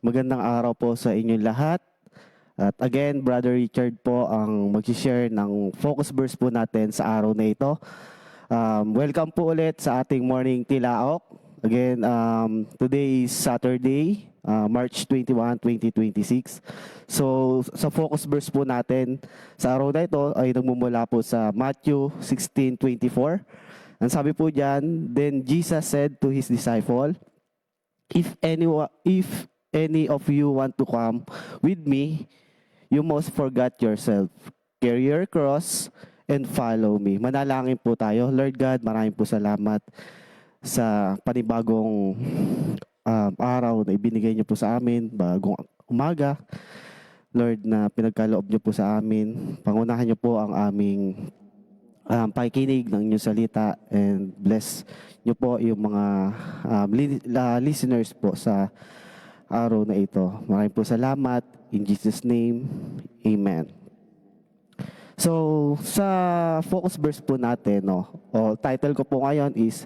Magandang araw po sa inyong lahat. At again, Brother Richard po ang mag-share ng focus verse po natin sa araw na ito. Welcome po ulit sa ating morning tilaok. Again, today is Saturday, March 21, 2026. So, sa focus verse po natin sa araw na ito ay nagmumula po sa Matthew 16:24. Ang sabi po diyan, "Then Jesus said to his disciple, if any of you want to come with me, you must forget yourself. Carry your cross and follow me." Manalangin po tayo. Lord God, maraming po salamat sa panibagong araw na ibinigay niyo po sa amin, bagong umaga. Lord, na pinagkaloob niyo po sa amin. Pangunahan niyo po ang aming pakikinig ng inyong salita and bless niyo po yung mga listeners po sa araw na ito. Maraming po salamat. In Jesus' name, Amen. So, sa focus verse po natin, o title ko po ngayon is,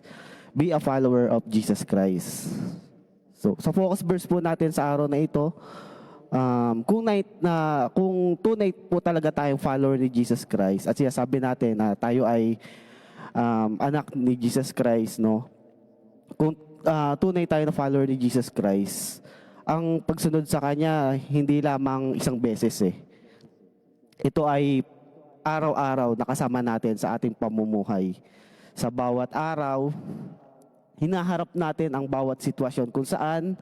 Be a Follower of Jesus Christ. So, sa focus verse po natin sa araw na ito, kung tunay po talaga tayong follower ni Jesus Christ, at sinasabi natin na tayo ay anak ni Jesus Christ, kung tunay tayo na follower ni Jesus Christ, ang pagsunod sa Kanya, hindi lamang isang beses Ito ay araw-araw na kasama natin sa ating pamumuhay. Sa bawat araw, hinaharap natin ang bawat sitwasyon kung saan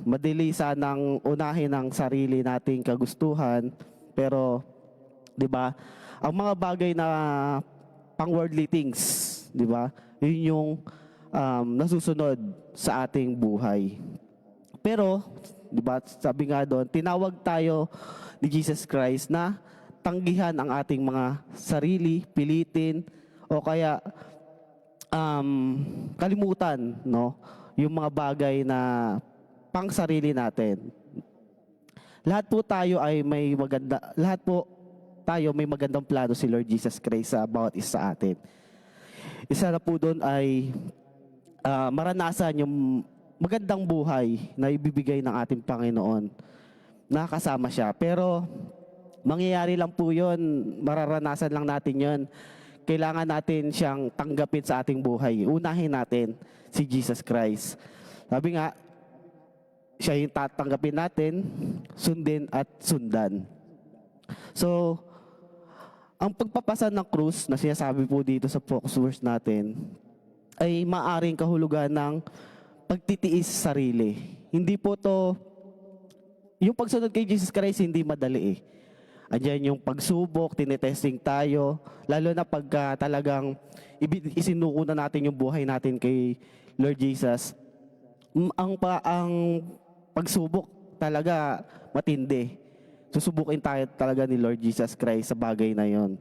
madili sanang unahin ang sarili nating kagustuhan. Pero, di ba, ang mga bagay na pang-worldly things, di ba, yun yung nasusunod sa ating buhay. Pero, di ba, sabi nga doon, tinawag tayo ni Jesus Christ na tanggihan ang ating mga sarili, pilitin, o kaya kalimutan, yung mga bagay na pang sarili natin. Lahat po tayo may magandang plano si Lord Jesus Christ sa bawat isa sa atin. Isa na po doon ay maranasan yung magandang buhay na ibibigay ng ating Panginoon. Nakasama siya. Pero mangyayari lang po yun, mararanasan lang natin yun. Kailangan natin siyang tanggapin sa ating buhay. Unahin natin si Jesus Christ. Sabi nga, siya yung tatanggapin natin, sundin at sundan. So, ang pagpapasan ng krus na sinasabi po dito sa focus verse natin ay maaring kahulugan ng pagtitiis sa sarili. Hindi po to, yung pagsunod kay Jesus Christ hindi madali Andiyan yung pagsubok, tinetesting tayo, lalo na pagka talagang isinuko na natin yung buhay natin kay Lord Jesus. Ang pagsubok talaga matindi. Susubukin tayo talaga ni Lord Jesus Christ sa bagay na yon.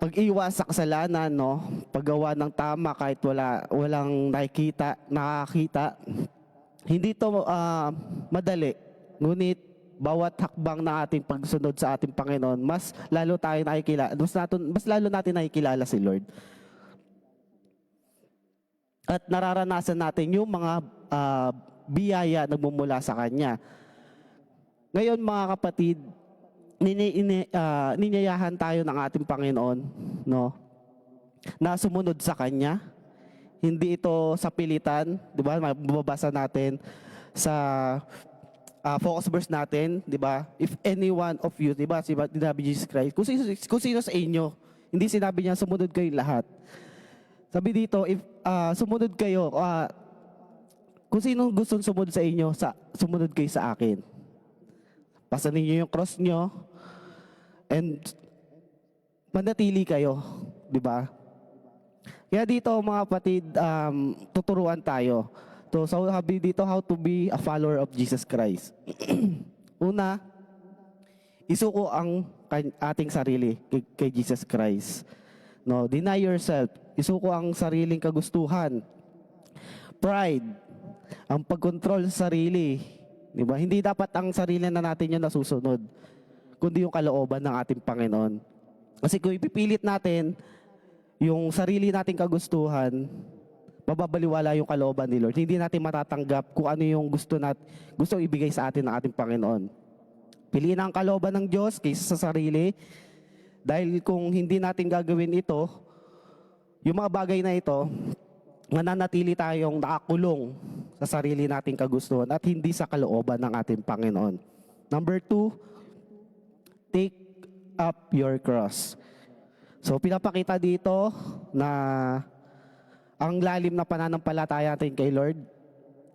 Pag-iwas sa kasalanan, paggawa ng tama kahit walang nakakita, hindi to madali. Ngunit bawat hakbang na ating pagsunod sa ating Panginoon, mas lalo natin nakikilala si Lord. At nararanasan natin yung mga biyaya na nagmumula sa Kanya. Ngayon mga kapatid, ninyayahan tayo ng ating Panginoon, na sumunod sa Kanya. Hindi ito sa pilitan, di ba? Mababasa natin sa focus verse natin, di ba? If any one of you, di ba? Sinabi Jesus Christ, kung sino sa inyo, hindi sinabi niya sumunod kayo lahat. Sabi dito, if sumunod kayo, kung sino gustong sumunod sa inyo, sumunod kayo sa akin. Pasanin niyo yung cross niyo, and manatili kayo, di ba? Kaya dito mga kapatid, tuturuan tayo. So sabi dito, how to be a follower of Jesus Christ. Una, isuko ang ating sarili kay Jesus Christ. Deny yourself. Isuko ang sariling kagustuhan. Pride, ang pagkontrol sa sarili. Diba? Hindi dapat ang sarili na natin yung nasusunod, kundi yung kalooban ng ating Panginoon. Kasi kung ipipilit natin yung sarili nating kagustuhan, mababaliwala yung kalooban ni Lord. Hindi natin matatanggap kung ano yung gusto ibigay sa atin ng ating Panginoon. Piliin ang kalooban ng Diyos kaysa sa sarili. Dahil kung hindi natin gagawin ito, yung mga bagay na ito, mananatili tayong nakakulong sa sarili nating kagustuhan at hindi sa kalooban ng ating Panginoon. Number 2, take up your cross. So pinapakita dito na ang lalim na pananampalataya natin kay Lord,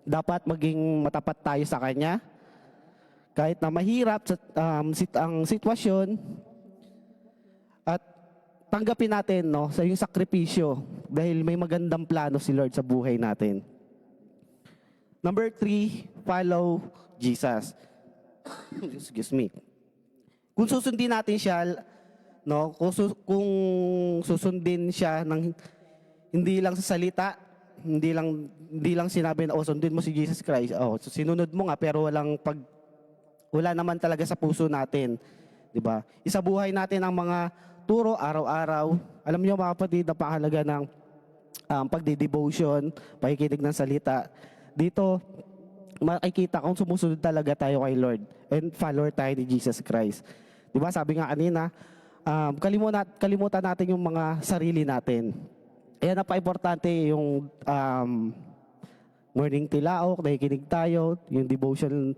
dapat maging matapat tayo sa Kanya. Kahit na mahirap ang sitwasyon, at tanggapin natin sa yung sakripisyo dahil may magandang plano si Lord sa buhay natin. Number 3, follow Jesus. Excuse me. Kung susundin natin siya, kung susundin siya ng hindi lang sa salita, hindi lang sinabi na sundin mo si Jesus Christ. So sinunod mo nga pero wala naman talaga sa puso natin, 'di ba? Isabuhay natin ang mga turo araw-araw. Alam niyo mga kapatid, napakahalaga ng pagde-devotion, pakikinig ng salita. Dito, makikita kung sumusunod talaga tayo kay Lord and follower tayo ni Jesus Christ. Diba sabi nga kanina, kalimutan natin yung mga sarili natin. Kaya napaka-importante yung morning tilaok, nakikinig tayo, yung devotion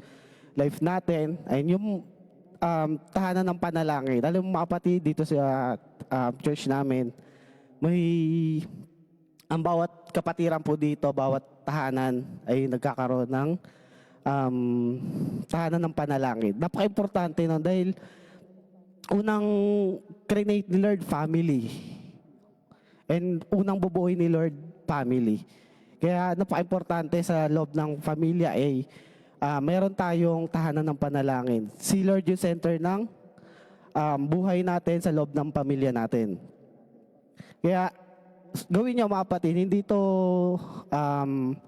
life natin, ayun yung tahanan ng panalangin. Alam mo mga kapatid, dito sa church namin, ang bawat kapatiran po dito, bawat tahanan ay nagkakaroon ng tahanan ng panalangin. Napaka-importante nun dahil unang create ni Lord, family. And unang bubuhay ni Lord, family. Kaya napaka-importante sa loob ng pamilya meron tayong tahanan ng panalangin. Si Lord yung center ng buhay natin sa loob ng pamilya natin. Kaya gawin niyo mga kapatid, hindi ito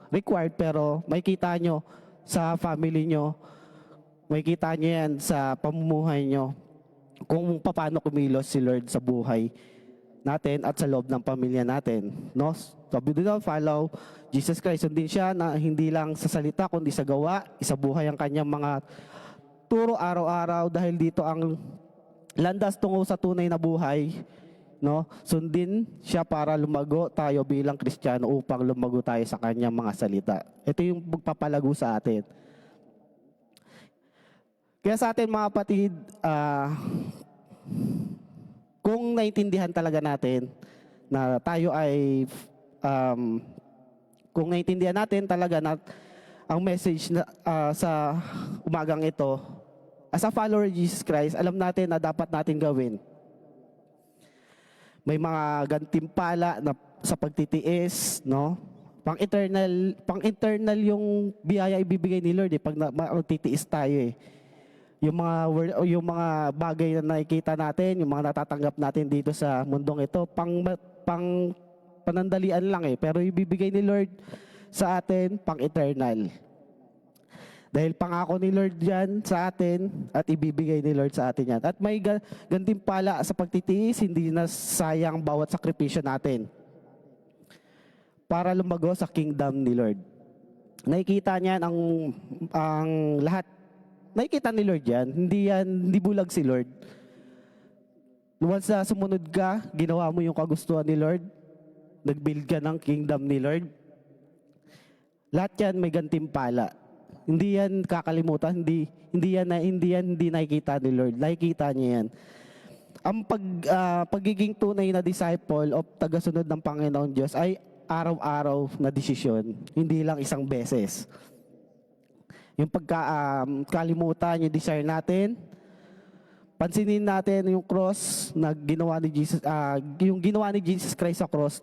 required pero may kita nyo sa family nyo, may kita nyo yan sa pamumuhay nyo kung paano kumilos si Lord sa buhay natin at sa loob ng pamilya natin. Sabi dito, follow Jesus Christ. Sundin siya na hindi lang sa salita kundi sa gawa, isabuhay ang kanyang mga turo araw-araw dahil dito ang landas tungo sa tunay na buhay. Sundin siya para lumago tayo bilang Kristiyano upang lumago tayo sa kanyang mga salita. Ito yung magpapalago sa atin. Kaya sa atin mga kapatid, kung naintindihan talaga natin na tayo ay kung naintindihan natin talaga na ang message na, sa umagang ito, as a follower of Jesus Christ, alam natin na dapat natin gawin. May mga gantimpala na sa pagtitiis, Pang-eternal yung biyaya ibibigay ni Lord pag magtitiis tayo Yung mga bagay na nakikita natin, yung mga natatanggap natin dito sa mundong ito, pang panandalian lang pero ibibigay ni Lord sa atin pang-eternal. Dahil pangako ni Lord yan sa atin at ibibigay ni Lord sa atin yan. At may gantimpala sa pagtitiis, hindi na sayang bawat sakripisyo natin para lumago sa kingdom ni Lord. Nakikita niyan ang lahat. Nakikita ni Lord yan. Hindi bulag si Lord. Once na sumunod ka, ginawa mo yung kagustuhan ni Lord, nag-build ka ng kingdom ni Lord, lahat yan may gantimpala. Hindi yan kakalimutan, hindi nakikita ni Lord. Nakikita niya yan. Ang pagiging tunay na disciple o tagasunod ng Panginoon Diyos ay araw-araw na desisyon, hindi lang isang beses. Yung kalimutan, yung desire natin, pansinin natin yung cross na ginawa ni Jesus, yung ginawa ni Jesus Christ sa cross,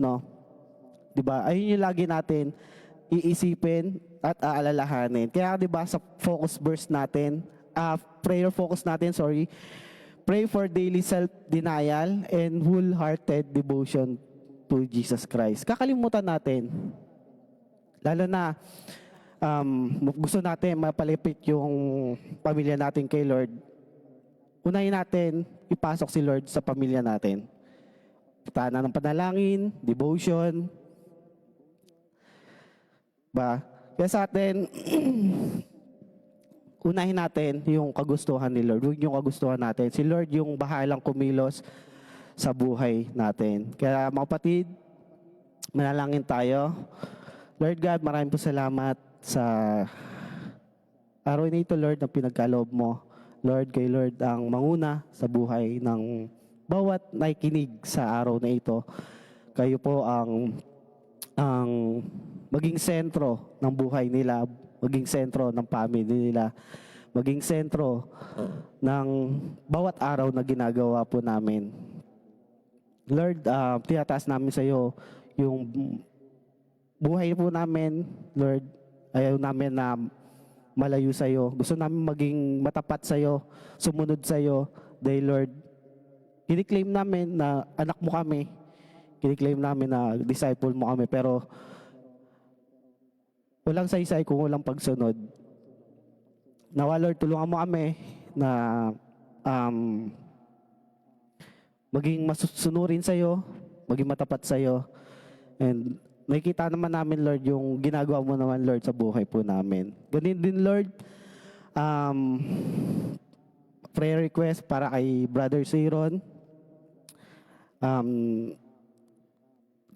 'Di ba? Ayun yung lagi natin iisipin at aalalahanin. Kaya 'di ba sa focus verse natin, prayer focus natin, pray for daily self-denial and wholehearted devotion to Jesus Christ. Kakalimutan natin. Lalo na gusto natin mapalipit yung pamilya natin kay Lord. Unahin natin ipasok si Lord sa pamilya natin. Tahanan ng panalangin, devotion, Ba? Kaya sa atin, unahin natin yung kagustuhan ni Lord. Huwag yung kagustuhan natin. Si Lord yung bahalang kumilos sa buhay natin. Kaya mga kapatid, manalangin tayo. Lord God, maraming po salamat sa araw na ito, Lord, na pinagkaloob mo. Lord, kay Lord ang manguna sa buhay ng bawat nakikinig sa araw na ito. Kayo po ang maging sentro ng buhay nila, maging sentro ng family nila, maging sentro ng bawat araw na ginagawa po namin. Lord, tinataas namin sa iyo yung buhay po namin, Lord. Ayaw namin na malayo sa iyo. Gusto namin maging matapat sa iyo, sumunod sa iyo. Dahil Lord, kiniklaim namin na anak mo kami. Kiniklaim namin na disciple mo kami. Pero walang saysay kung walang pagsunod. Nawa Lord, tulungan mo kami na maging masunurin sa iyo, maging matapat sa iyo. And nakikita naman namin, Lord, yung ginagawa mo naman, Lord, sa buhay po namin. Ganun din, Lord, prayer request para kay Brother Siron.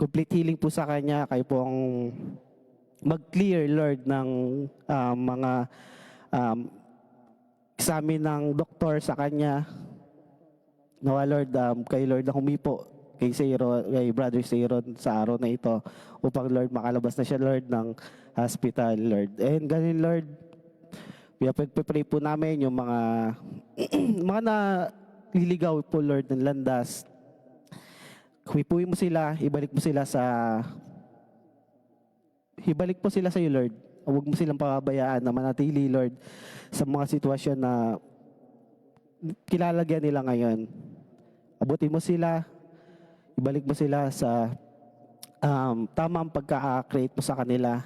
Complete healing po sa kanya. Kayo po ang mag-clear, Lord, ng mga examen ng doktor sa kanya. Nawa, Lord, kay Lord na humipo kay Brother Siron sa araw na ito upang, Lord, makalabas na siya, Lord, ng hospital, Lord. And ganun, Lord, pray po namin yung mga mga naliligaw po, Lord, ng landas. Humipuin mo sila, ibalik mo sila sa iyo, Lord. Huwag mo silang pababayaan na manatili, Lord, sa mga sitwasyon na kilalagyan nila ngayon. Abutin mo sila, ibalik mo sila sa tamang pagka-create mo sa kanila.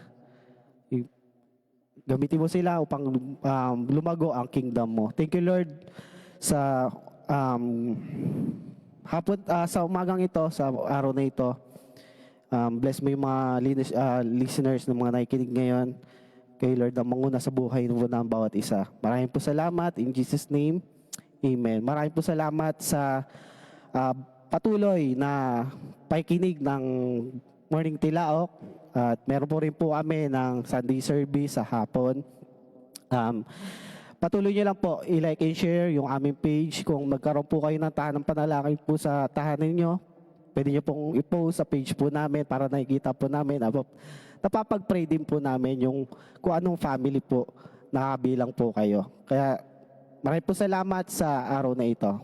Gamitin mo sila upang lumago ang kingdom mo. Thank you, Lord, sa sa umagang ito, sa araw na ito. Bless mo yung mga listeners ng mga nakikinig ngayon. Kay Lord ang manguna sa buhay ng bawat isa. Maraming po salamat. In Jesus' name, Amen. Maraming po salamat sa patuloy na pakikinig ng Morning Tilaok. At meron po rin po kami ng Sunday service sa hapon. Patuloy nyo lang po i-like and share yung aming page. Kung magkaroon po kayo ng tahanang panalangin po sa tahanan nyo, pwede nyo pong i-post sa page po namin para nakikita po namin. Napapag-pray din po namin yung kung anong family po nakabilang po kayo. Kaya maraming po salamat sa araw na ito.